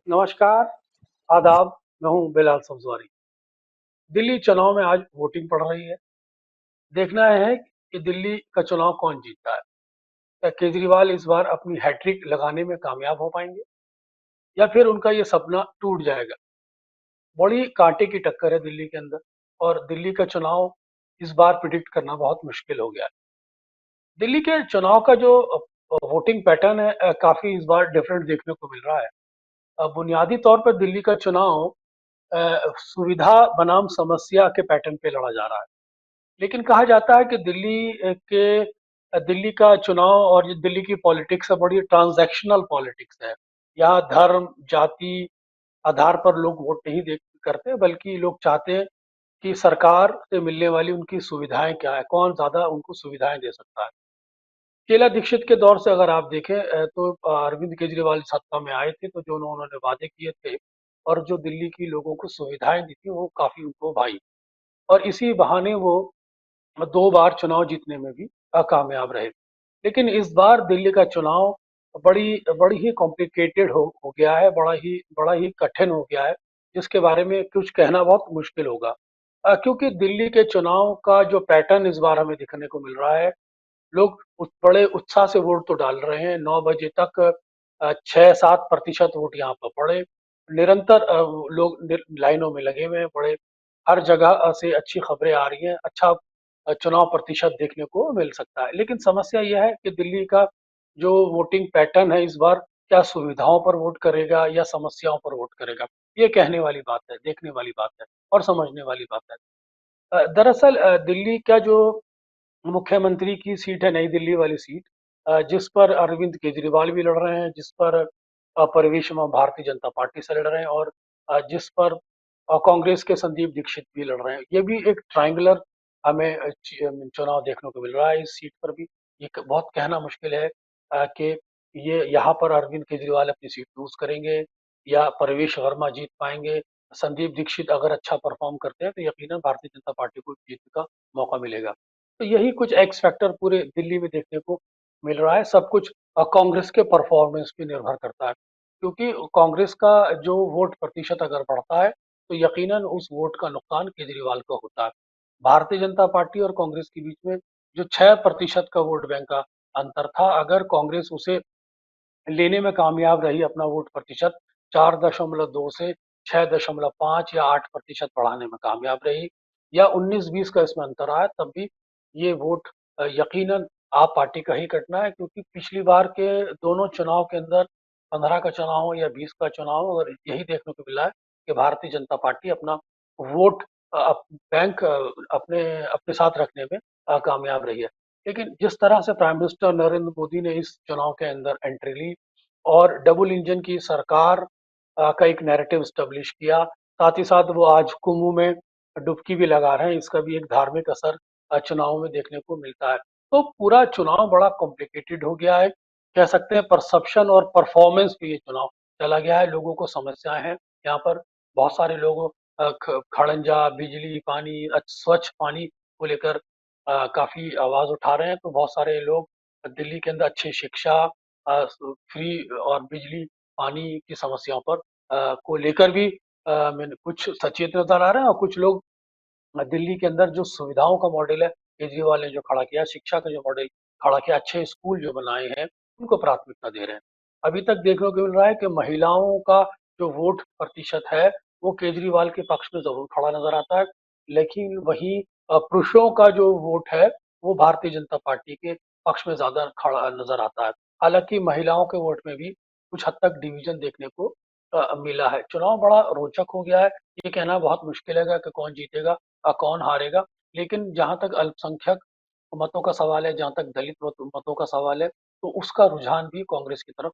नमस्कार, आदाब, मैं हूँ बिलाल सब्ज़वारी। दिल्ली चुनाव में आज वोटिंग पड़ रही है। देखना है कि दिल्ली का चुनाव कौन जीतता है। क्या केजरीवाल इस बार अपनी हैट्रिक लगाने में कामयाब हो पाएँगे या फिर उनका ये सपना टूट जाएगा? बड़ी कांटे की टक्कर है दिल्ली के अंदर और दिल्ली का चुनाव इस बार प्रिडिक्ट करना बहुत मुश्किल हो गया है। दिल्ली के चुनाव का जो वोटिंग पैटर्न है काफ़ी इस बार डिफरेंट देखने को मिल रहा है। बुनियादी तौर पर दिल्ली का चुनाव सुविधा बनाम समस्या के पैटर्न पे लड़ा जा रहा है। लेकिन कहा जाता है कि दिल्ली का चुनाव और जो दिल्ली की पॉलिटिक्स है बड़ी ट्रांजैक्शनल पॉलिटिक्स है। यहाँ धर्म, जाति आधार पर लोग वोट नहीं दे करते बल्कि लोग चाहते हैं कि सरकार से मिलने वाली उनकी सुविधाएँ क्या है, कौन ज़्यादा उनको सुविधाएँ दे सकता है। शीला दीक्षित के दौर से अगर आप देखें तो अरविंद केजरीवाल सत्ता में आए थे तो जो उन्होंने वादे किए थे और जो दिल्ली की लोगों को सुविधाएँ दी थी वो काफ़ी उनको भाई और इसी बहाने वो 2 बार चुनाव जीतने में भी कामयाब रहे। लेकिन इस बार दिल्ली का चुनाव बड़ी बड़ी ही कॉम्प्लिकेटेड हो गया है, बड़ा ही कठिन हो गया है, जिसके बारे में कुछ कहना बहुत मुश्किल होगा। क्योंकि दिल्ली के चुनाव का जो पैटर्न इस बार हमें देखने को मिल रहा है, लोग बड़े उत्साह से वोट तो डाल रहे हैं। 9 बजे तक 6-7% वोट यहाँ पर पड़े। निरंतर लोग लाइनों में लगे हुए हैं, बड़े हर जगह से अच्छी खबरें आ रही हैं, अच्छा चुनाव प्रतिशत देखने को मिल सकता है। लेकिन समस्या यह है कि दिल्ली का जो वोटिंग पैटर्न है इस बार क्या सुविधाओं पर वोट करेगा या समस्याओं पर वोट करेगा? ये कहने वाली बात है, देखने वाली बात है और समझने वाली बात है। दरअसल दिल्ली का जो मुख्यमंत्री की सीट है नई दिल्ली वाली सीट जिस पर अरविंद केजरीवाल भी लड़ रहे हैं, जिस पर परवेश शर्मा भारतीय जनता पार्टी से लड़ रहे हैं और जिस पर कांग्रेस के संदीप दीक्षित भी लड़ रहे हैं। ये भी एक ट्रायंगुलर हमें चुनाव देखने को मिल रहा है इस सीट पर भी। बहुत कहना मुश्किल है कि ये यहाँ पर अरविंद केजरीवाल अपनी सीट लूज करेंगे या परवेश वर्मा जीत पाएंगे। संदीप दीक्षित अगर अच्छा परफॉर्म करते हैं तो यकीनन भारतीय जनता पार्टी को जीत का मौका मिलेगा। तो यही कुछ एक्स फैक्टर पूरे दिल्ली में देखने को मिल रहा है। सब कुछ कांग्रेस के परफॉर्मेंस पे निर्भर करता है क्योंकि कांग्रेस का जो वोट प्रतिशत अगर बढ़ता है तो यकीनन उस वोट का नुकसान केजरीवाल को होता है। भारतीय जनता पार्टी और कांग्रेस के बीच में जो 6% का वोट बैंक का अंतर था, अगर कांग्रेस उसे लेने में कामयाब रही, अपना वोट प्रतिशत 4.2 से 6.5 या 8% बढ़ाने में कामयाब रही या 19-20 का इसमें अंतर आया तब भी ये वोट यकीनन आप पार्टी का ही कटना है क्योंकि पिछली बार के दोनों चुनाव के अंदर 15 का चुनाव हो या 20 का चुनाव हो और यही देखने को मिला है कि भारतीय जनता पार्टी अपना वोट बैंक अपने अपने साथ रखने में कामयाब रही है। लेकिन जिस तरह से प्राइम मिनिस्टर नरेंद्र मोदी ने इस चुनाव के अंदर एंट्री ली और डबल इंजन की सरकार का एक नैरेटिव स्टैब्लिश किया, साथ ही साथ वो आज कुंभ में डुबकी भी लगा रहे हैं, इसका भी एक धार्मिक असर चुनाव में देखने को मिलता है। तो पूरा चुनाव बड़ा कॉम्प्लिकेटेड हो गया है, कह सकते हैं परसेप्शन और परफॉर्मेंस पे ये चुनाव चला गया है, लोगों को समस्याएं हैं यहाँ पर। बहुत सारे लोग खड़ंजा, बिजली, पानी, स्वच्छ पानी को लेकर काफी आवाज उठा रहे हैं, तो बहुत सारे लोग दिल्ली के अंदर अच्छी शिक्षा, फ्री और बिजली, पानी की समस्याओं पर को लेकर भी मैंने कुछ सचेत नजर आ रहे हैं और कुछ लोग दिल्ली के अंदर जो सुविधाओं का मॉडल है, केजरीवाल ने जो खड़ा किया, शिक्षा का जो मॉडल खड़ा किया, अच्छे स्कूल जो बनाए हैं, उनको प्राथमिकता दे रहे हैं। अभी तक देखने को मिल रहा है कि महिलाओं का जो वोट प्रतिशत है, वो केजरीवाल के पक्ष में ज़रूर खड़ा नज़र आता है, लेकिन वहीं पुरुषों का जो वोट है, वो भारतीय जनता पार्टी के पक्ष में ज़्यादा खड़ा नज़र आता है। हालाँकि महिलाओं के वोट में भी कुछ हद तक डिवीज़न देखने को मिला है। चुनाव बड़ा रोचक हो गया है, ये कहना बहुत मुश्किल है कि कौन जीतेगा कौन हारेगा। लेकिन जहाँ तक अल्पसंख्यक मतों का सवाल है, जहाँ तक दलित मतों का सवाल है, तो उसका रुझान भी कांग्रेस की तरफ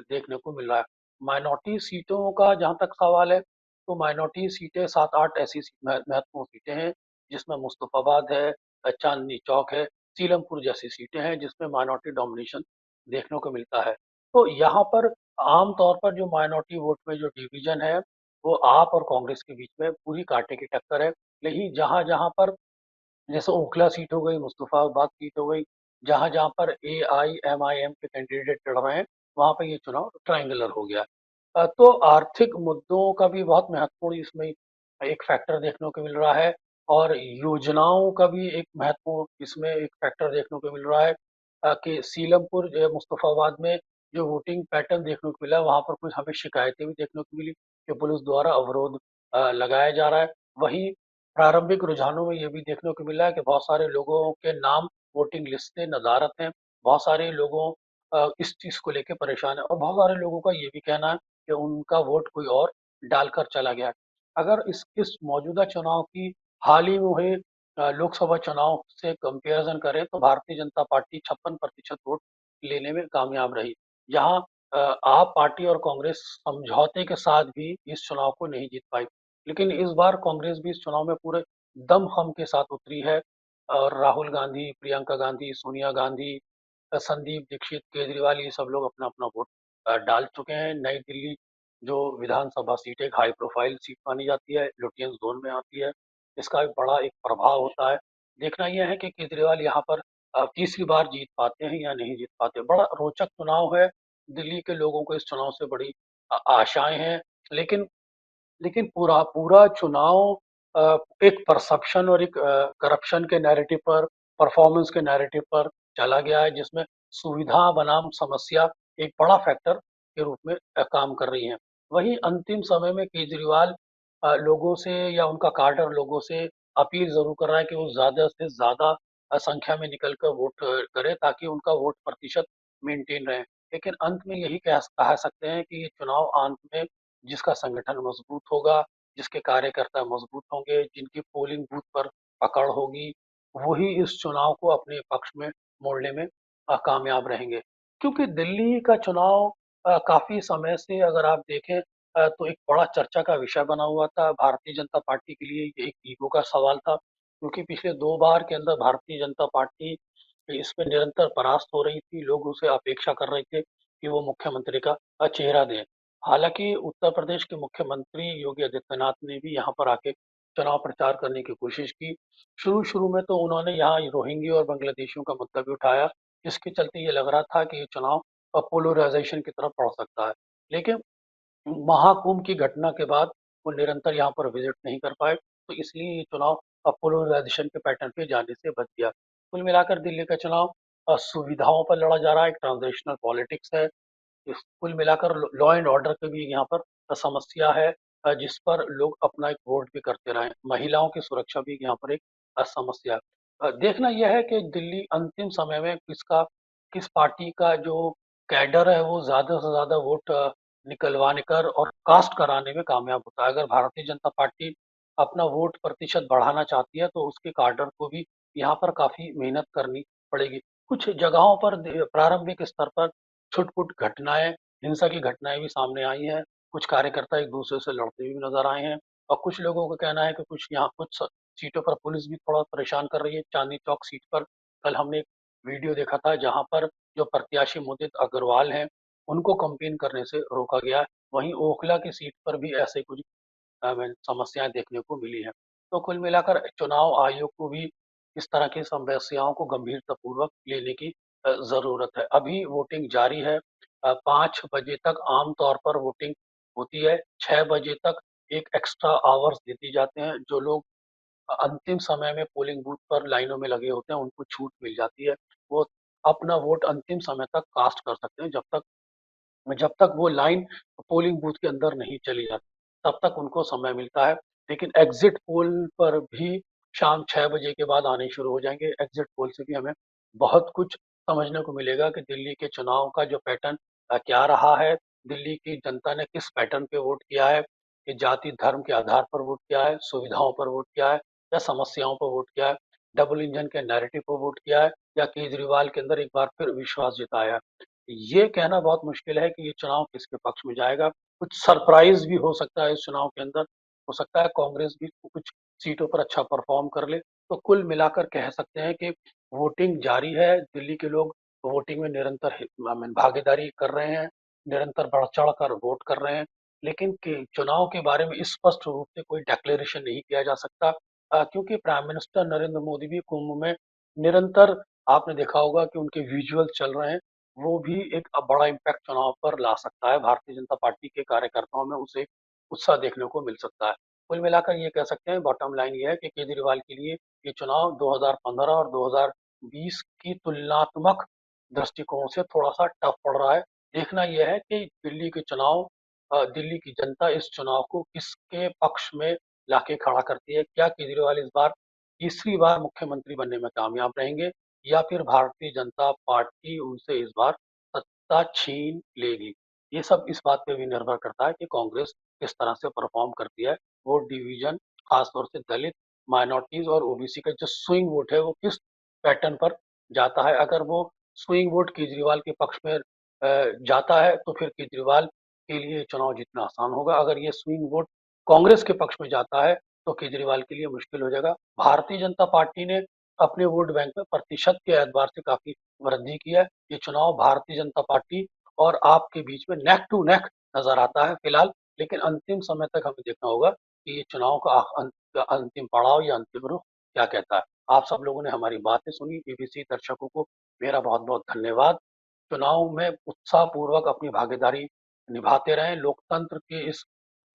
देखने को मिल रहा है। माइनॉरिटी सीटों का जहाँ तक सवाल है, तो माइनॉरिटी सीटें 7-8 ऐसी महत्वपूर्ण सीटें हैं, जिसमें मुस्तफाबाद है, चांदनी चौक है, सीलमपुर जैसी सीटें हैं, जिसमें माइनॉरिटी डोमिनेशन देखने को मिलता है। तो यहाँ पर आम तौर पर जो माइनॉरिटी वोट में जो डिवीजन है, वो आप और कांग्रेस के बीच में पूरी कांटे की टक्कर है। नहीं, जहाँ-जहाँ पर जैसे ओखला सीट हो गई, मुस्तफाबाद सीट हो गई, जहाँ-जहाँ पर एआईएमआईएम के कैंडिडेट लड़ रहे हैं, वहाँ पे ये चुनाव ट्रायंगुलर हो गया है। तो आर्थिक मुद्दों का भी बहुत महत्वपूर्ण इसमें एक फैक्टर देखने को मिल रहा है और योजनाओं का भी एक महत्वपूर्ण इसमें एक फैक्टर देखने को मिल रहा है कि सीलमपुर मुस्तफाबाद में जो वोटिंग पैटर्न देखने को मिला वहां पर कुछ हमें शिकायतें भी देखने को मिली कि पुलिस द्वारा अवरोध लगाया जा रहा है। वहीं प्रारंभिक रुझानों में ये भी देखने को मिला है कि बहुत सारे लोगों के नाम वोटिंग लिस्ट से नदारद हैं। बहुत सारे लोगों इस चीज को लेकर परेशान है और बहुत सारे लोगों का ये भी कहना है कि उनका वोट कोई और डालकर चला गया है। अगर इस मौजूदा चुनाव की हाल ही में हुए लोकसभा चुनाव से कंपैरिजन करें तो भारतीय जनता पार्टी 56% वोट लेने में कामयाब रही। जहां आप पार्टी और कांग्रेस समझौते के साथ भी इस चुनाव को नहीं जीत पाई। लेकिन इस बार कांग्रेस भी इस चुनाव में पूरे दमखम के साथ उतरी है और राहुल गांधी, प्रियंका गांधी, सोनिया गांधी, संदीप दीक्षित, केजरीवाल ये सब लोग अपना-अपना वोट डाल चुके हैं। नई दिल्ली जो विधानसभा सीट एक हाई प्रोफाइल सीट मानी जाती है, लुटियंस जोन में आती है, इसका एक बड़ा एक प्रभाव होता है। देखना यह है कि केजरीवाल यहाँ पर तीसरी बार जीत पाते हैं या नहीं जीत पाते। बड़ा रोचक चुनाव है, दिल्ली के लोगों को इस चुनाव से बड़ी आशाएँ हैं, लेकिन लेकिन पूरा पूरा चुनाव एक परसेप्शन और एक करप्शन के नैरेटिव पर, परफॉर्मेंस के नैरेटिव पर चला गया है, जिसमें सुविधा बनाम समस्या एक बड़ा फैक्टर के रूप में काम कर रही है। वहीं अंतिम समय में केजरीवाल लोगों से या उनका काडर लोगों से अपील ज़रूर कर रहा है कि वो ज़्यादा से ज़्यादा संख्या में निकल कर वोट करें ताकि उनका वोट प्रतिशत मेंटेन रहे। लेकिन अंत में यही कह सकते हैं कि ये चुनाव अंत में जिसका संगठन मजबूत होगा, जिसके कार्यकर्ता मजबूत होंगे, जिनकी पोलिंग बूथ पर पकड़ होगी, वही इस चुनाव को अपने पक्ष में मोड़ने में कामयाब रहेंगे। क्योंकि दिल्ली का चुनाव काफ़ी समय से अगर आप देखें तो एक बड़ा चर्चा का विषय बना हुआ था। भारतीय जनता पार्टी के लिए ये एक ईगो का सवाल था, क्योंकि पिछले 2 बार के अंदर भारतीय जनता पार्टी इस पे निरंतर परास्त हो रही थी। लोग उसे अपेक्षा कर रहे थे कि वो मुख्यमंत्री का चेहरा दें। हालाँकि उत्तर प्रदेश के मुख्यमंत्री योगी आदित्यनाथ ने भी यहाँ पर आके चुनाव प्रचार करने की कोशिश की। शुरू-शुरू में तो उन्होंने यहाँ रोहिंग्या और बांग्लादेशियों का मुद्दा भी उठाया, जिसके चलते ये लग रहा था कि ये चुनाव पोलराइज़ेशन की तरफ बढ़ सकता है। लेकिन महाकुंभ की घटना के बाद वो निरंतर यहाँ पर विजिट नहीं कर पाए, तो इसलिए ये चुनाव पोलराइजेशन के पैटर्न पे जाने से बच गया। कुल मिलाकर दिल्ली का चुनाव सुविधाओं पर लड़ा जा रहा है, एक ट्रांजिशनल पॉलिटिक्स है। कुल मिलाकर लॉ एंड ऑर्डर की भी यहाँ पर समस्या है जिस पर लोग अपना एक वोट भी करते रहे। महिलाओं की सुरक्षा भी यहाँ पर एक समस्या है। देखना यह है कि दिल्ली अंतिम समय में किस पार्टी का जो कैडर है वो ज़्यादा से ज़्यादा वोट निकलवाने कर और कास्ट कराने में कामयाब होता है। अगर भारतीय जनता पार्टी अपना वोट प्रतिशत बढ़ाना चाहती है तो उसके कैडर को भी यहाँ पर काफ़ी मेहनत करनी पड़ेगी। कुछ जगहों पर प्रारंभिक स्तर पर छुट-पुट घटनाएँ, हिंसा की घटनाएँ भी सामने आई हैं। कुछ कार्यकर्ता एक-दूसरे से लड़ते हुए भी नज़र आए हैं और कुछ लोगों का कहना है कि कुछ सीटों पर पुलिस भी थोड़ा परेशान कर रही है। चांदनी चौक सीट पर कल हमने एक वीडियो देखा था जहाँ पर जो प्रत्याशी मुदित अग्रवाल हैं, उनको कैंपेन करने से रोका गया। वहीं ओखला की सीट पर भी ऐसे कुछ समस्याएँ देखने को मिली हैं। तो कुल मिलाकर चुनाव आयोग को भी इस तरह की समस्याओं को गंभीरतापूर्वक लेने की ज़रूरत है। अभी वोटिंग जारी है। 5 बजे तक आम तौर पर वोटिंग होती है। 6 बजे तक एक एक्स्ट्रा आवर्स दे दिए जाते हैं। जो लोग अंतिम समय में पोलिंग बूथ पर लाइनों में लगे होते हैं, उनको छूट मिल जाती है। वो अपना वोट अंतिम समय तक कास्ट कर सकते हैं, जब तक वो लाइन पोलिंग बूथ के अंदर नहीं चली जाती, तब तक उनको समय मिलता है। लेकिन एग्ज़िट पोल पर भी शाम 6 बजे के बाद आने शुरू हो जाएँगे। एग्ज़िट पोल से भी हमें बहुत कुछ समझने को मिलेगा कि दिल्ली के चुनाव का जो पैटर्न क्या रहा है, दिल्ली की जनता ने किस पैटर्न पे वोट किया है, कि जाति धर्म के आधार पर वोट किया है, सुविधाओं पर वोट किया है या समस्याओं पर वोट किया है, डबल इंजन के नैरेटिव पर वोट किया है या केजरीवाल के अंदर एक बार फिर विश्वास जताया है। ये कहना बहुत मुश्किल है कि ये चुनाव किसके पक्ष में जाएगा। कुछ सरप्राइज़ भी हो सकता है इस चुनाव के अंदर। हो सकता है कांग्रेस भी कुछ सीटों पर अच्छा परफ़ॉर्म कर ले। तो कुल मिलाकर कह सकते हैं कि वोटिंग जारी है। दिल्ली के लोग वोटिंग में निरंतर आई मीन भागीदारी कर रहे हैं, निरंतर बढ़-चढ़ कर वोट कर रहे हैं। लेकिन के चुनाव के बारे में स्पष्ट रूप से कोई डिक्लेरेशन नहीं किया जा सकता क्योंकि प्राइम मिनिस्टर नरेंद्र मोदी भी कुंभ में निरंतर आपने देखा होगा कि उनके विजुअल चल रहे हैं। वो भी एक बड़ा इम्पैक्ट चुनाव पर ला सकता है। भारतीय जनता पार्टी के कार्यकर्ताओं में उसे उत्साह देखने को मिल सकता है। कुल मिलाकर ये कह सकते हैं, बॉटम लाइन ये है कि केजरीवाल के लिए ये चुनाव 2015 और 2020 की तुलनात्मक दृष्टिकोण से थोड़ा-सा टफ पड़ रहा है। देखना यह है कि दिल्ली की जनता इस चुनाव को किसके पक्ष में लाके खड़ा करती है। क्या केजरीवाल इस बार तीसरी बार मुख्यमंत्री बनने में कामयाब रहेंगे, या फिर भारतीय जनता पार्टी उनसे इस बार सत्ता छीन लेगी। ये सब इस बात पे भी निर्भर करता है कि कांग्रेस किस तरह से परफॉर्म करती है। वोट डिवीजन, खासतौर से दलित, माइनॉरिटीज और ओबीसी का जो स्विंग वोट है वो किस पैटर्न पर जाता है। अगर वो स्विंग वोट केजरीवाल के पक्ष में जाता है तो फिर केजरीवाल के लिए चुनाव जीतना आसान होगा। अगर ये स्विंग वोट कांग्रेस के पक्ष में जाता है तो केजरीवाल के लिए मुश्किल हो जाएगा। भारतीय जनता पार्टी ने अपने वोट बैंक में प्रतिशत के एतबार से काफी वृद्धि की है। ये चुनाव भारतीय जनता पार्टी और आप के बीच में नेक टू नेक नजर आता है फिलहाल, लेकिन अंतिम समय तक हमें देखना होगा कि ये चुनाव का अंतिम पड़ाव या अंतिम रुख क्या कहता है। आप सब लोगों ने हमारी बातें सुनी। बीबीसी दर्शकों को मेरा बहुत बहुत धन्यवाद। चुनाव में उत्साहपूर्वक अपनी भागीदारी निभाते रहें। लोकतंत्र के इस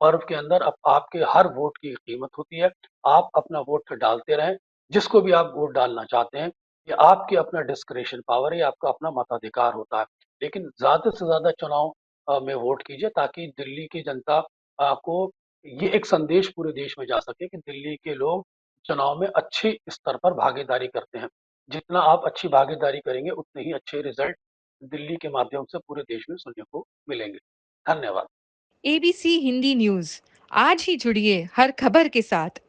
पर्व के अंदर अब आपके हर वोट की कीमत होती है। आप अपना वोट डालते रहें, जिसको भी आप वोट डालना चाहते हैं। ये आपकी अपना डिस्क्रिशन पावर है, आपका अपना मताधिकार होता है। लेकिन ज़्यादा से ज़्यादा चुनाव में वोट कीजिए, ताकि दिल्ली की जनता को ये एक संदेश पूरे देश में जा सके कि दिल्ली के लोग चुनाव में अच्छे स्तर पर भागीदारी करते हैं। जितना आप अच्छी भागीदारी करेंगे, उतने ही अच्छे रिजल्ट दिल्ली के माध्यम से पूरे देश में सुनने को मिलेंगे। धन्यवाद। ABC Hindi news. आज ही जुड़िए हर खबर के साथ।